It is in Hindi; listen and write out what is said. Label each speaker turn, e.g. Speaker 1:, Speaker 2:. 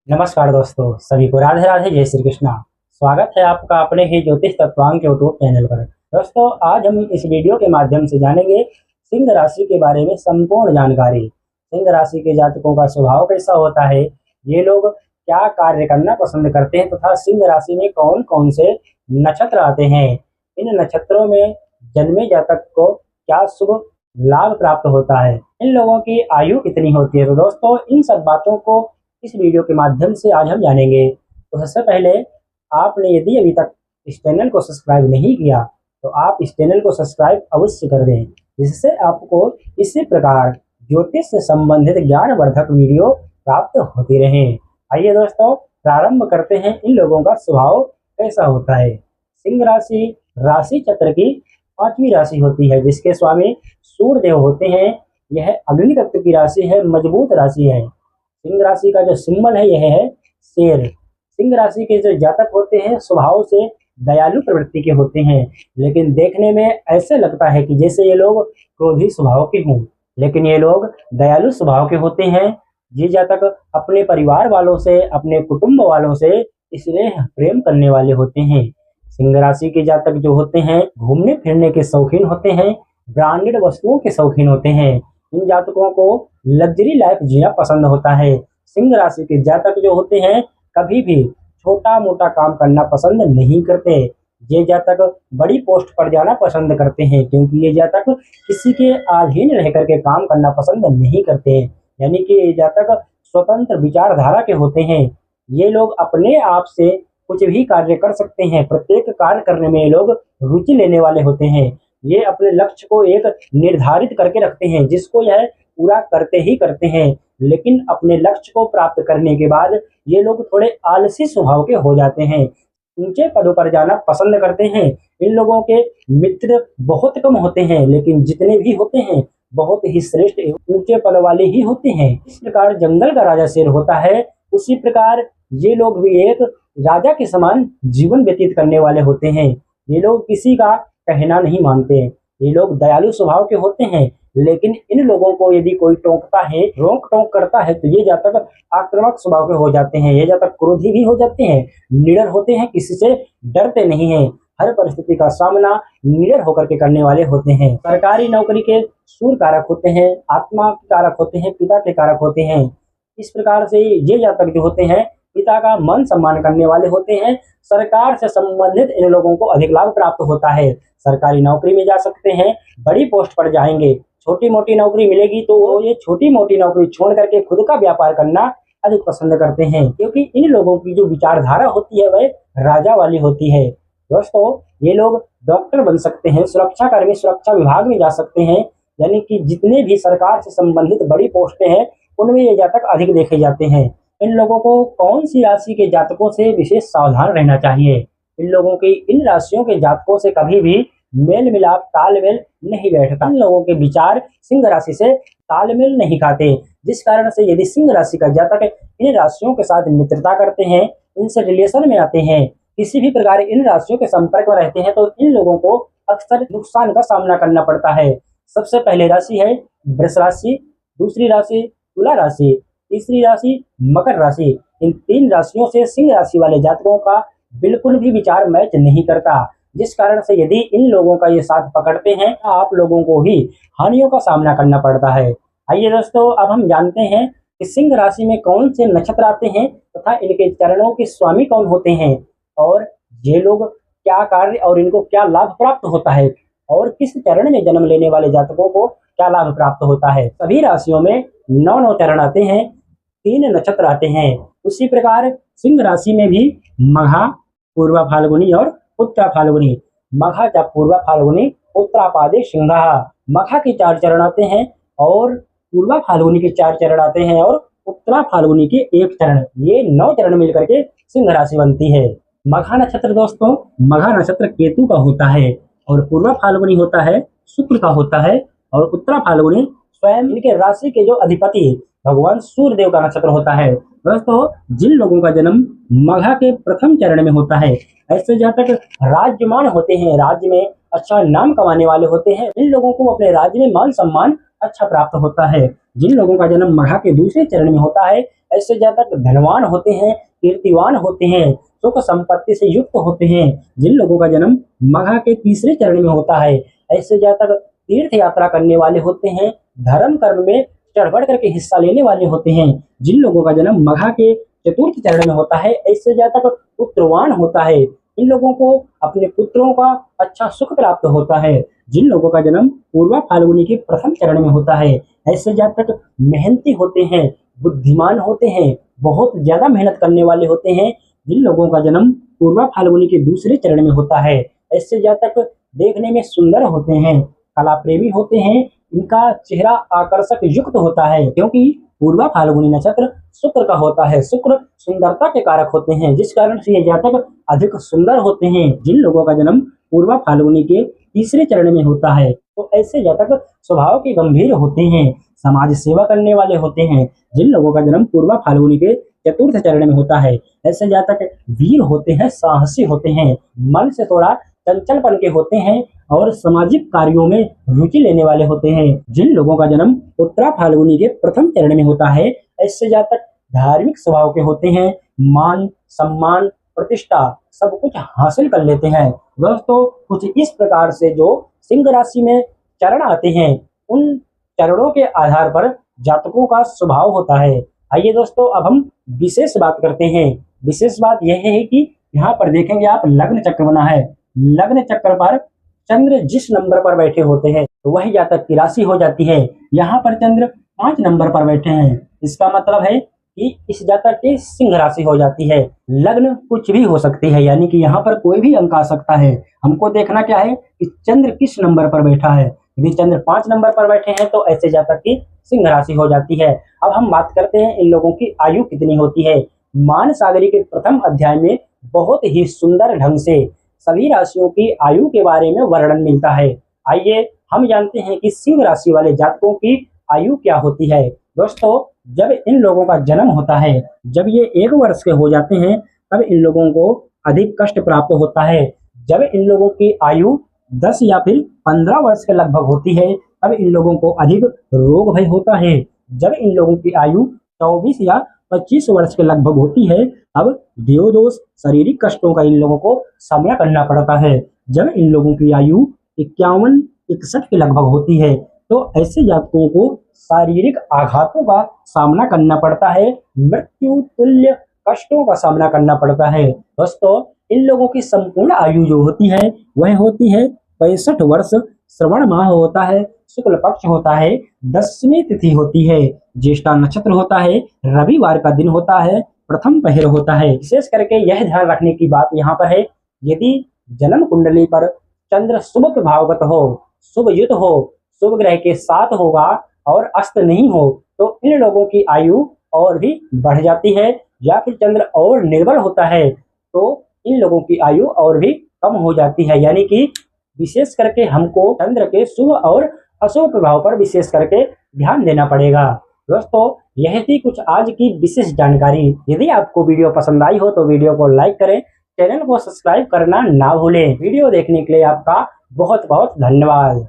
Speaker 1: नमस्कार दोस्तों, सभी को राधे राधे, जय श्री कृष्णा। स्वागत है आपका अपने ही ज्योतिष तत्वांग यूट्यूब चैनल पर। दोस्तों, आज हम इस वीडियो के माध्यम से जानेंगे सिंह राशि के बारे में संपूर्ण जानकारी। सिंह राशि के जातकों का स्वभाव कैसा होता है, ये लोग क्या कार्य करना पसंद करते हैं तथा सिंह राशि में कौन कौन से नक्षत्र आते हैं, इन नक्षत्रों में जन्मे जातक को क्या शुभ लाभ प्राप्त होता है, इन लोगों की आयु कितनी होती है। तो दोस्तों, इन सब बातों को इस वीडियो के माध्यम से आज हम जानेंगे। तो सबसे पहले आपने यदि अभी तक इस चैनल को सब्सक्राइब नहीं किया तो आप इस चैनल को सब्सक्राइब अवश्य कर दें, जिससे आपको इसी प्रकार ज्योतिष से संबंधित ज्ञानवर्धक वीडियो प्राप्त होती रहें। आइए दोस्तों, प्रारंभ करते हैं इन लोगों का स्वभाव कैसा होता है। सिंह राशि राशि चक्र की 5वीं राशि होती है, जिसके स्वामी सूर्य देव होते हैं। यह अग्नि तत्व की राशि है, मजबूत राशि है। सिंह राशि का जो सिंबल है यह है शेर। सिंह राशि के जो जातक होते हैं स्वभाव से दयालु प्रवृत्ति के होते हैं, लेकिन देखने में ऐसे लगता है कि जैसे ये लोग क्रोधी स्वभाव के हों, लेकिन ये लोग दयालु स्वभाव के होते हैं। ये जातक अपने परिवार वालों से, अपने कुटुंब वालों से स्नेह प्रेम करने वाले होते हैं। सिंह राशि के जातक जो होते हैं घूमने फिरने के शौकीन होते हैं, ब्रांडेड वस्तुओं के शौकीन होते हैं। इन जातकों को लग्जरी लाइफ जीना पसंद होता है। सिंह राशि के जातक जो होते हैं कभी भी छोटा मोटा काम करना पसंद नहीं करते। ये जातक बड़ी पोस्ट पर जाना पसंद करते हैं, क्योंकि ये जातक किसी के अधीन रह करके काम करना पसंद नहीं करते। यानी कि ये जातक स्वतंत्र विचारधारा के होते हैं। ये लोग अपने आप से कुछ भी कार्य कर सकते हैं। प्रत्येक कार्य करने में ये लोग रुचि लेने वाले होते हैं। ये अपने लक्ष्य को एक निर्धारित करके रखते हैं, जिसको यह पूरा करते ही करते हैं। लेकिन अपने लक्ष्य को प्राप्त करने के बाद ये लोग थोड़े आलसी स्वभाव के हो जाते हैं, ऊंचे पदों पर जाना पसंद करते हैं। इन लोगों के मित्र बहुत कम होते हैं, लेकिन जितने भी होते हैं बहुत ही श्रेष्ठ ऊंचे पद वाले ही होते हैं। इस प्रकार जंगल का राजा शेर होता है, उसी प्रकार ये लोग भी एक राजा के समान जीवन व्यतीत करने वाले होते हैं। ये लोग किसी का कहना नहीं मानते। ये लोग दयालु स्वभाव के होते हैं, लेकिन इन लोगों को यदि कोई टोकता है, रोक टोक करता है, तो ये जातक आक्रामक स्वभाव के हो जाते हैं। ये जातक क्रोधी भी हो जाते हैं, निडर होते हैं, किसी से डरते नहीं हैं। हर परिस्थिति का सामना निडर होकर के करने वाले होते हैं। सरकारी नौकरी के सूर्य कारक होते हैं, आत्मा के कारक होते हैं, पिता के कारक होते हैं। इस प्रकार से ये जातक जो होते हैं पिता का मान सम्मान करने वाले होते हैं। सरकार से संबंधित इन लोगों को अधिक लाभ प्राप्त होता है। सरकारी नौकरी में जा सकते हैं, बड़ी पोस्ट पर जाएंगे। छोटी मोटी नौकरी मिलेगी तो वो ये छोटी मोटी नौकरी छोड़ करके खुद का व्यापार करना अधिक पसंद करते हैं, क्योंकि इन लोगों की जो विचारधारा होती है वह राजा वाली होती है। दोस्तों, ये लोग डॉक्टर बन सकते हैं, सुरक्षाकर्मी सुरक्षा विभाग में जा सकते हैं। यानी कि जितने भी सरकार से संबंधित बड़ी पोस्टें हैं उनमें ये जातक अधिक देखे जाते हैं। इन लोगों को कौन सी राशि के जातकों से विशेष सावधान रहना चाहिए? इन लोगों की इन राशियों के जातकों से कभी भी मेल मिलाप तालमेल नहीं बैठता। इन लोगों के विचार सिंह राशि से तालमेल नहीं खाते, जिस कारण से यदि सिंह राशि का जातक इन राशियों के साथ मित्रता करते हैं, इनसे रिलेशन में आते हैं, किसी भी प्रकार इन राशियों के संपर्क में रहते हैं, तो इन लोगों को अक्सर नुकसान का सामना करना पड़ता है। सबसे पहले राशि है वृष राशि, दूसरी राशि तुला राशि, तीसरी राशि मकर राशि। इन 3 राशियों से सिंह राशि वाले जातकों का बिल्कुल भी विचार मैच नहीं करता, जिस कारण से यदि इन लोगों का ये साथ पकड़ते हैं तो आप लोगों को ही हानियों का सामना करना पड़ता है। आइए दोस्तों, अब हम जानते हैं कि सिंह राशि में कौन से नक्षत्र आते हैं तथा इनके चरणों के स्वामी कौन होते हैं, और ये लोग क्या कार्य और इनको क्या लाभ प्राप्त होता है, और किस चरण में जन्म लेने वाले जातकों को क्या लाभ प्राप्त होता है। सभी राशियों में 9 चरण आते हैं, 3 नक्षत्र आते हैं। उसी प्रकार सिंह राशि में भी मघा, पूर्वा फाल्गुनी और उत्तरा फाल्गुनी। मघा जब पूर्वा फाल्गुनी, उत्तरापादे सिंहा। मघा के 4 चरण आते हैं और पूर्वा फाल्गुनी के 4 चरण आते हैं और उत्तरा फाल्गुनी के 1 चरण। ये 9 चरण मिलकर के सिंह राशि बनती है। मघा नक्षत्र दोस्तों, मघा नक्षत्र केतु का होता है और पूर्वा फाल्गुनी होता है शुक्र का होता है, और उत्तरा फाल्गुनी स्वयं इनके राशि के जो अधिपति भगवान सूर्य देव का नक्षत्र होता है। दोस्तों, जिन लोगों का जन्म मघा के प्रथम चरण में होता है, ऐसे जातक राज्यमान होते हैं, राज्य में अच्छा नाम कमाने वाले होते हैं। इन लोगों को अपने राज्य में मान सम्मान अच्छा प्राप्त होता है। जिन लोगों का जन्म मघा के दूसरे चरण में होता है, ऐसे जातक धनवान होते हैं, कीर्तिवान होते हैं, सुख संपत्ति से युक्त होते हैं। जिन लोगों का जन्म मघा के तीसरे चरण में होता है, ऐसे जातक तीर्थ यात्रा करने वाले होते हैं, धर्म कर्म में चढ़ बढ़ करके हिस्सा लेने वाले होते हैं। जिन लोगों का जन्म मघा के चतुर्थ चरण में होता है, ऐसे जातक पुत्रवान होता है। इन लोगों को अपने पुत्रों का अच्छा सुख प्राप्त होता है। जिन लोगों का जन्म पूर्वा फाल्गुनी के प्रथम चरण में होता है, ऐसे जातक मेहनती होते हैं, बुद्धिमान होते हैं, बहुत ज्यादा मेहनत करने वाले होते हैं। जिन लोगों का जन्म पूर्वा फाल्गुनी के दूसरे चरण में होता है, ऐसे जातक देखने में सुंदर होते हैं, कला प्रेमी होते हैं। इनका चेहरा आकर्षक युक्त होता है, क्योंकि पूर्वा फाल्गुनी नक्षत्र शुक्र का होता है। शुक्र सुंदरता के कारक होते हैं, जिस कारण से ये जातक अधिक सुंदर होते हैं। जिन लोगों का जन्म पूर्वा फाल्गुनी के तीसरे चरण में होता है, तो ऐसे जातक स्वभाव के गंभीर होते हैं, समाज सेवा करने वाले होते हैं। जिन लोगों का जन्म पूर्वा फाल्गुनी के चतुर्थ चरण में होता है, ऐसे जातक वीर होते हैं, साहसी होते हैं, मन से थोड़ा चंचलपन के होते हैं और सामाजिक कार्यों में रुचि लेने वाले होते हैं। जिन लोगों का जन्म उत्तरा फाल्गुनी के प्रथम चरण में होता है, ऐसे जातक धार्मिक स्वभाव के होते हैं, मान सम्मान प्रतिष्ठा सब कुछ हासिल कर लेते हैं। दोस्तों, कुछ इस प्रकार से जो सिंह राशि में चरण आते हैं, उन चरणों के आधार पर जातकों का स्वभाव होता है। आइए दोस्तों, अब हम विशेष बात करते हैं। विशेष बात यह है कि यहाँ पर देखेंगे आप लग्न चक्र बना है। लग्न चक्र पर चंद्र जिस नंबर पर बैठे होते हैं, तो वही जातक की राशि हो जाती है। यहाँ पर चंद्र 5 नंबर पर बैठे हैं, इसका मतलब है कि इस जातक की सिंह राशि हो जाती है। लग्न कुछ भी हो सकती है, यानी कि यहाँ पर कोई भी अंक आ सकता है। हमको देखना क्या है कि चंद्र किस नंबर पर बैठा है। यदि चंद्र 5 नंबर पर बैठे हैं, तो ऐसे जातक की सिंह राशि हो जाती है। अब हम बात करते हैं इन लोगों की आयु कितनी होती है। मान सागरी के प्रथम अध्याय में बहुत ही सुंदर ढंग से सभी राशियों की आयु के बारे में वर्णन मिलता है। आइए हम जानते हैं कि सिंह राशि वाले जातकों की आयु क्या होती है। दोस्तों, जब इन लोगों का जन्म होता है, जब ये 1 वर्ष के हो जाते हैं, तब इन लोगों को अधिक कष्ट प्राप्त होता है। जब इन लोगों की आयु 10 या फिर 15 वर्ष के लगभग होती है, तब इन लोगों को अधिक रोग भय होता है। जब इन लोगों की आयु 24 या 25 वर्ष के लगभग होती है, तब देवदोष शारीरिक कष्टों का इन लोगों को सामना करना पड़ता है। जब इन लोगों की आयु 51-61 के लगभग होती है, तो ऐसे जातकों को शारीरिक आघातों का सामना करना पड़ता है, मृत्यु तुल्य कष्टों का सामना करना पड़ता है। दोस्तों, इन लोगों की संपूर्ण आयु जो होती है वह होती है 65 वर्ष। श्रवण माह होता है, शुक्ल पक्ष होता है, 10वीं तिथि होती है, ज्येष्ठा नक्षत्र होता है, रविवार का दिन होता है, प्रथम पहर होता है। विशेष करके यह ध्यान रखने की बात यहाँ पर है, यदि जन्म कुंडली पर चंद्र शुभ प्रभावगत हो, शुभ युत हो, शुभ ग्रह के साथ होगा और अस्त नहीं हो, तो इन लोगों की आयु और भी बढ़ जाती है। या फिर चंद्र और निर्बल होता है, तो इन लोगों की आयु और भी कम हो जाती है। यानी कि विशेष करके हमको चंद्र के शुभ और अशुभ प्रभाव पर विशेष करके ध्यान देना पड़ेगा। दोस्तों, यह थी कुछ आज की विशेष जानकारी। यदि आपको वीडियो पसंद आई हो तो वीडियो को लाइक करें, चैनल को सब्सक्राइब करना ना भूलें। वीडियो देखने के लिए आपका बहुत बहुत धन्यवाद।